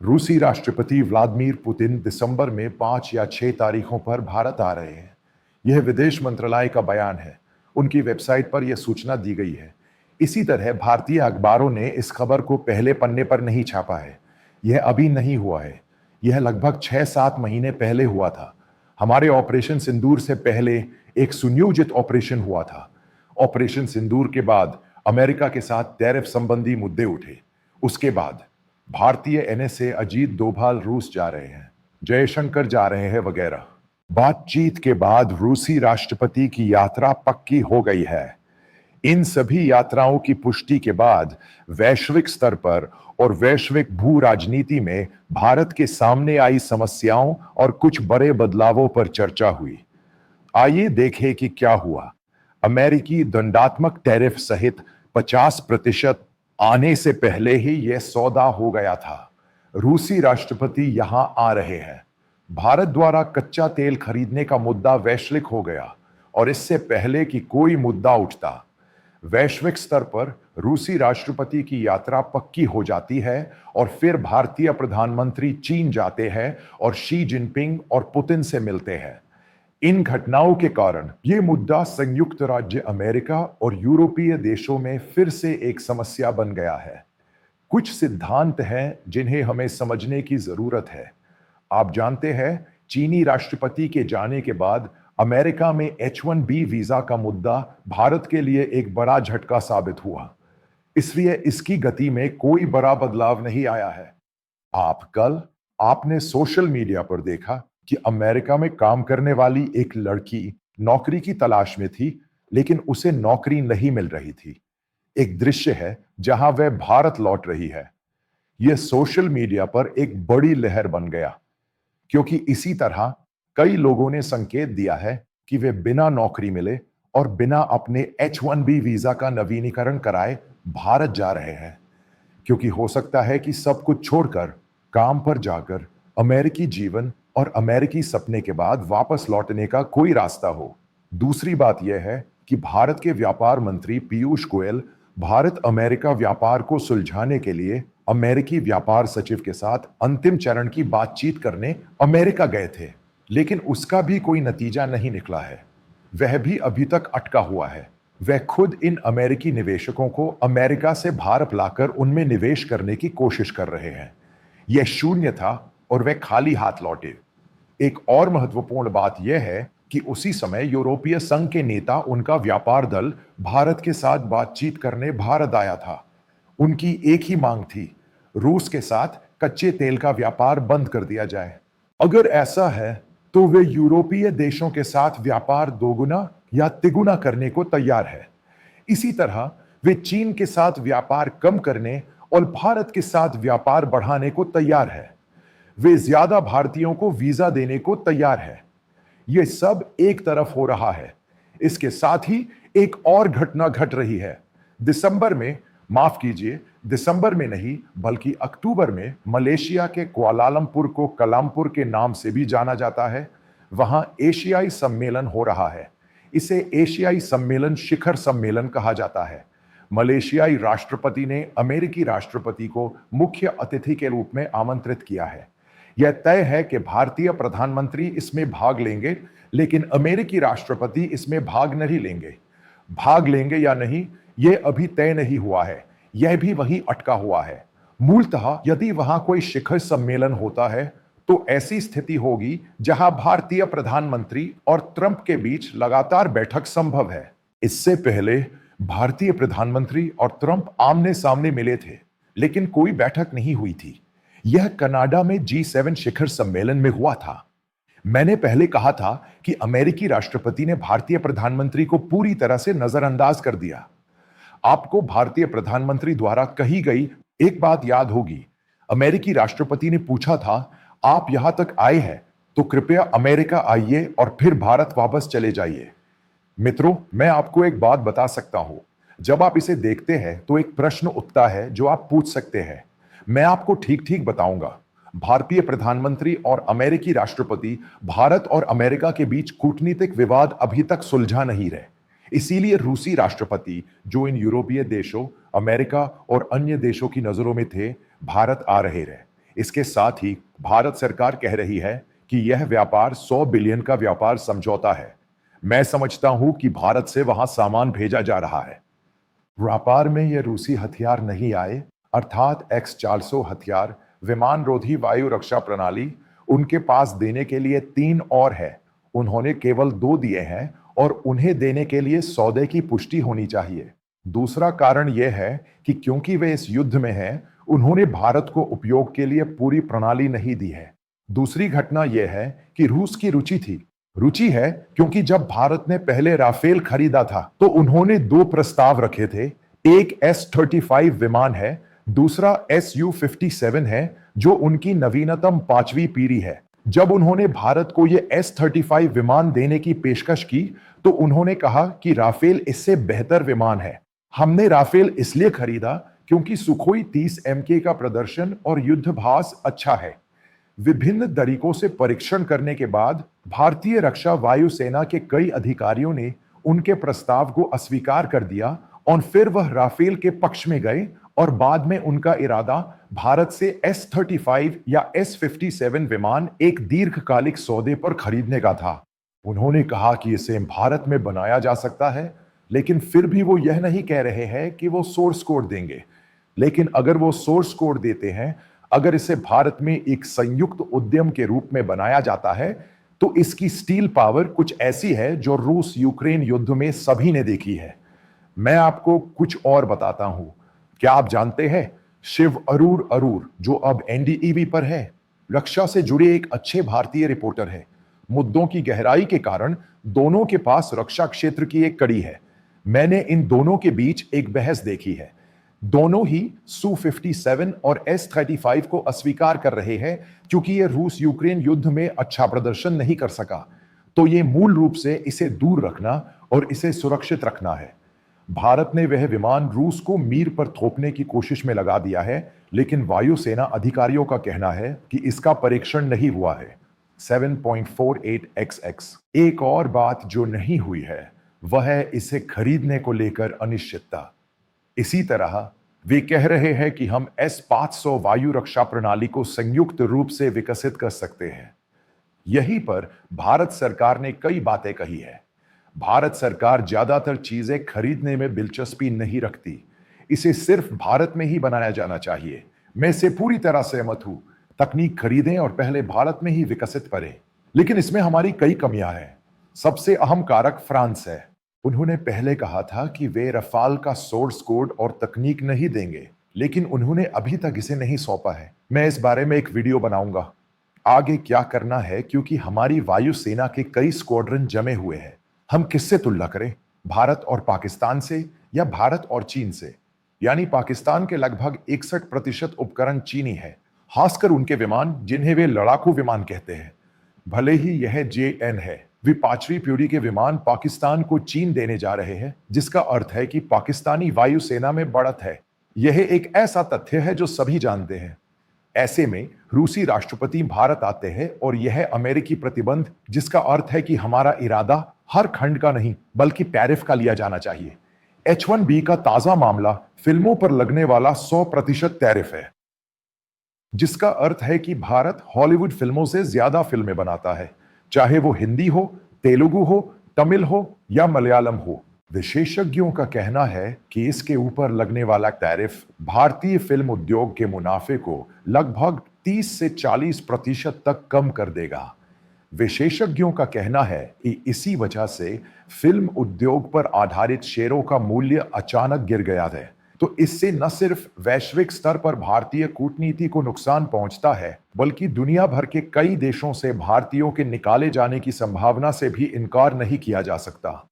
रूसी राष्ट्रपति Vladimir Putin दिसंबर में 5 या 6 तारीखों पर भारत आ रहे हैं। यह विदेश मंत्रालय का बयान है। उनकी वेबसाइट पर यह सूचना दी गई है। इसी तरह भारतीय अखबारों ने इस खबर को पहले पन्ने पर नहीं छापा है। यह अभी नहीं हुआ है। यह लगभग 6-7 महीने पहले हुआ था। हमारे ऑपरेशन सिंदूर से पहले एक सुनियोजित ऑपरेशन हुआ था। ऑपरेशन सिंदूर के बाद अमेरिका के साथ टैरिफ संबंधी मुद्दे उठे। उसके बाद भारतीय एनएसए अजीत डोभाल रूस जा रहे हैं, जयशंकर जा रहे हैं वगैरह। बातचीत के बाद रूसी राष्ट्रपति की यात्रा पक्की हो गई है। इन सभी यात्राओं की पुष्टि के बाद वैश्विक स्तर पर और वैश्विक भू राजनीति में भारत के सामने आई समस्याओं और कुछ बड़े बदलावों पर चर्चा हुई। आइए देखें कि क्या हुआ। अमेरिकी दंडात्मक टैरिफ सहित 50% आने से पहले ही यह सौदा हो गया था। रूसी राष्ट्रपति यहां आ रहे हैं। भारत द्वारा कच्चा तेल खरीदने का मुद्दा वैश्विक हो गया और इससे पहले कि कोई मुद्दा उठता, वैश्विक स्तर पर रूसी राष्ट्रपति की यात्रा पक्की हो जाती है और फिर भारतीय प्रधानमंत्री चीन जाते हैं और शी जिनपिंग और पुतिन से मिलते हैं। इन घटनाओं के कारण यह मुद्दा संयुक्त राज्य अमेरिका और यूरोपीय देशों में फिर से एक समस्या बन गया है। कुछ सिद्धांत हैं जिन्हें हमें समझने की जरूरत है। आप जानते हैं, चीनी राष्ट्रपति के जाने के बाद अमेरिका में H-1B वीजा का मुद्दा भारत के लिए एक बड़ा झटका साबित हुआ। इसलिए इसकी गति में कोई बड़ा बदलाव नहीं आया है। आपने सोशल मीडिया पर देखा कि अमेरिका में काम करने वाली एक लड़की नौकरी की तलाश में थी, लेकिन उसे नौकरी नहीं मिल रही थी। एक दृश्य है जहां वह भारत लौट रही है। यह सोशल मीडिया पर एक बड़ी लहर बन गया, क्योंकि इसी तरह कई लोगों ने संकेत दिया है कि वे बिना नौकरी मिले और बिना अपने H-1B वीजा का नवीनीकरण कराए भारत जा रहे हैं, क्योंकि हो सकता है कि सब कुछ छोड़कर काम पर जाकर अमेरिकी जीवन और अमेरिकी सपने के बाद वापस लौटने का कोई रास्ता हो। दूसरी बात यह है कि भारत के व्यापार मंत्री पीयूष गोयल भारत अमेरिका व्यापार को सुलझाने के लिए अमेरिकी व्यापार सचिव के साथ अंतिम चरण की बातचीत करने अमेरिका गए थे, लेकिन उसका भी कोई नतीजा नहीं निकला है। वह भी अभी तक अटका हुआ है। वह खुद इन अमेरिकी निवेशकों को अमेरिका से भारत लाकर उनमें निवेश करने की कोशिश कर रहे हैं। यह शून्य था और वे खाली हाथ लौटे। एक और महत्वपूर्ण बात यह है कि उसी समय यूरोपीय संघ के नेता उनका व्यापार दल भारत के साथ बातचीत करने भारत आया था। उनकी एक ही मांग थी, रूस के साथ कच्चे तेल का व्यापार बंद कर दिया जाए। अगर ऐसा है तो वे यूरोपीय देशों के साथ व्यापार दोगुना या तिगुना करने को तैयार है। इसी तरह वे चीन के साथ व्यापार कम करने और भारत के साथ व्यापार बढ़ाने को तैयार है। वे ज्यादा भारतीयों को वीजा देने को तैयार है। यह सब एक तरफ हो रहा है। इसके साथ ही एक और घटना घट रही है। दिसंबर में नहीं बल्कि अक्टूबर में मलेशिया के कुआलालंपुर को कलामपुर के नाम से भी जाना जाता है। वहां एशियाई सम्मेलन हो रहा है। इसे एशियाई सम्मेलन शिखर सम्मेलन कहा जाता है। मलेशियाई राष्ट्रपति ने अमेरिकी राष्ट्रपति को मुख्य अतिथि के रूप में आमंत्रित किया है। यह तय है कि भारतीय प्रधानमंत्री इसमें भाग लेंगे, लेकिन अमेरिकी राष्ट्रपति इसमें भाग नहीं लेंगे। भाग लेंगे या नहीं, यह अभी तय नहीं हुआ है। यह भी वहीं अटका हुआ है। मूलतः यदि वहां कोई शिखर सम्मेलन होता है तो ऐसी स्थिति होगी जहां भारतीय प्रधानमंत्री और ट्रंप के बीच लगातार बैठक संभव है। इससे पहले भारतीय प्रधानमंत्री और ट्रंप आमने सामने मिले थे, लेकिन कोई बैठक नहीं हुई थी। यह कनाडा में G7 शिखर सम्मेलन में हुआ था। मैंने पहले कहा था कि अमेरिकी राष्ट्रपति ने भारतीय प्रधानमंत्री को पूरी तरह से नजरअंदाज कर दिया। आपको भारतीय प्रधानमंत्री द्वारा कही गई एक बात याद होगी। अमेरिकी राष्ट्रपति ने पूछा था, आप यहां तक आए हैं तो कृपया अमेरिका आइए और फिर भारत वापस चले जाइए। मित्रों, मैं आपको एक बात बता सकता हूं। जब आप इसे देखते हैं तो एक प्रश्न उठता है जो आप पूछ सकते हैं। मैं आपको ठीक ठीक बताऊंगा। भारतीय प्रधानमंत्री और अमेरिकी राष्ट्रपति भारत और अमेरिका के बीच कूटनीतिक विवाद अभी तक सुलझा नहीं रहे। इसीलिए रूसी राष्ट्रपति, जो इन यूरोपीय देशों, अमेरिका और अन्य देशों की नजरों में थे, भारत आ रहे। इसके साथ ही भारत सरकार कह रही है कि यह व्यापार 100 बिलियन का व्यापार समझौता है। मैं समझता हूं कि भारत से वहां सामान भेजा जा रहा है। व्यापार में ये रूसी हथियार नहीं आए, अर्थात X-400 हथियार, विमान रोधी वायु रक्षा प्रणाली, उनके पास देने के लिए 3 और है। उन्होंने केवल 2 दिए हैं और उन्हें देने के लिए सौदे की पुष्टि होनी चाहिए। दूसरा कारण यह है कि क्योंकि वे इस युद्ध में हैं, उन्होंने भारत को उपयोग के लिए पूरी प्रणाली नहीं दी है। दूसरी घटना यह है कि रूस की रुचि थी। रुचि है क्योंकि जब भारत ने पहले राफेल खरीदा था तो उन्होंने 2 प्रस्ताव रखे थे। एक S-35 विमान है, दूसरा Su-57 है, जो उनकी नवीनतम 5वीं पीढ़ी है। जब उन्होंने भारत को ये S-35 विमान देने की पेशकश की तो उन्होंने कहा कि राफेल इससे बेहतर विमान है। हमने राफेल इसलिए खरीदा क्योंकि सुखोई 30 MK का प्रदर्शन और युद्धभास अच्छा है। विभिन्न तरीकों से परीक्षण करने के बाद भारतीय रक्षा वायुसेना के कई अधिकारियों ने उनके प्रस्ताव को अस्वीकार कर दिया और फिर वह राफेल के पक्ष में गए और बाद में उनका इरादा भारत से S-35 या S-57 विमान एक दीर्घकालिक सौदे पर खरीदने का था। उन्होंने कहा कि इसे भारत में बनाया जा सकता है, लेकिन फिर भी वो यह नहीं कह रहे हैं कि वो सोर्स कोड देंगे। लेकिन अगर वो सोर्स कोड देते हैं, अगर इसे भारत में एक संयुक्त उद्यम के रूप में बनाया जाता है, तो इसकी स्टील पावर कुछ ऐसी है जो रूस यूक्रेन युद्ध में सभी ने देखी है। मैं आपको कुछ और बताता हूं। क्या आप जानते हैं शिव अरूर अरूर, जो अब NDTV पर है, रक्षा से जुड़े एक अच्छे भारतीय रिपोर्टर है। मुद्दों की गहराई के कारण दोनों के पास रक्षा क्षेत्र की एक कड़ी है। मैंने इन दोनों के बीच एक बहस देखी है। दोनों ही Su-57 और S-35 को अस्वीकार कर रहे हैं क्योंकि ये रूस यूक्रेन युद्ध में अच्छा प्रदर्शन नहीं कर सका। तो ये मूल रूप से इसे दूर रखना और इसे सुरक्षित रखना है। भारत ने वह विमान रूस को मीर पर थोपने की कोशिश में लगा दिया है, लेकिन वायुसेना अधिकारियों का कहना है कि इसका परीक्षण नहीं हुआ है। 7.48XX। एक और बात जो नहीं हुई है वह है इसे खरीदने को लेकर अनिश्चितता। इसी तरह वे कह रहे हैं कि हम S-500 वायु रक्षा प्रणाली को संयुक्त रूप से विकसित कर सकते हैं। यहीं पर भारत सरकार ने कई बातें कही है। भारत सरकार ज्यादातर चीजें खरीदने में दिलचस्पी नहीं रखती। इसे सिर्फ भारत में ही बनाया जाना चाहिए। मैं इससे पूरी तरह सहमत हूं। तकनीक खरीदें और पहले भारत में ही विकसित करें। लेकिन इसमें हमारी कई कमियां हैं। सबसे अहम कारक फ्रांस है। उन्होंने पहले कहा था कि वे रफाल का सोर्स कोड और तकनीक नहीं देंगे, लेकिन उन्होंने अभी तक इसे नहीं सौंपा है। मैं इस बारे में एक वीडियो बनाऊंगा। आगे क्या करना है, क्योंकि हमारी वायुसेना के कई स्क्वाड्रन जमे हुए हैं। हम किससे तुलना करें, भारत और पाकिस्तान से या भारत और चीन से? यानी पाकिस्तान के लगभग 61% उपकरण चीनी है, खासकर उनके विमान जिन्हें वे लड़ाकू विमान कहते हैं। भले ही यह JN है, वे 5वीं पीढ़ी के विमान पाकिस्तान को चीन देने जा रहे हैं, जिसका अर्थ है कि पाकिस्तानी वायुसेना में बढ़त है। यह एक ऐसा तथ्य है जो सभी जानते हैं। ऐसे में रूसी राष्ट्रपति भारत आते हैं और यह अमेरिकी प्रतिबंध, जिसका अर्थ है कि हमारा इरादा हर खंड का नहीं बल्कि टैरिफ का लिया जाना चाहिए। H-1B का ताजा मामला फिल्मों पर लगने वाला 100% टैरिफ है, जिसका अर्थ है कि भारत हॉलीवुड फिल्मों से ज्यादा फिल्में बनाता है, चाहे वो हिंदी हो, तेलुगु हो, तमिल हो या मलयालम हो। विशेषज्ञों का कहना है कि इसके ऊपर लगने वाला टैरिफ भारतीय फिल्म उद्योग के मुनाफे को लगभग 30 से 40% तक कम कर देगा। विशेषज्ञों का कहना है कि इसी वजह से फिल्म उद्योग पर आधारित शेयरों का मूल्य अचानक गिर गया है। तो इससे न सिर्फ वैश्विक स्तर पर भारतीय कूटनीति को नुकसान पहुंचता है, बल्कि दुनिया भर के कई देशों से भारतीयों के निकाले जाने की संभावना से भी इनकार नहीं किया जा सकता।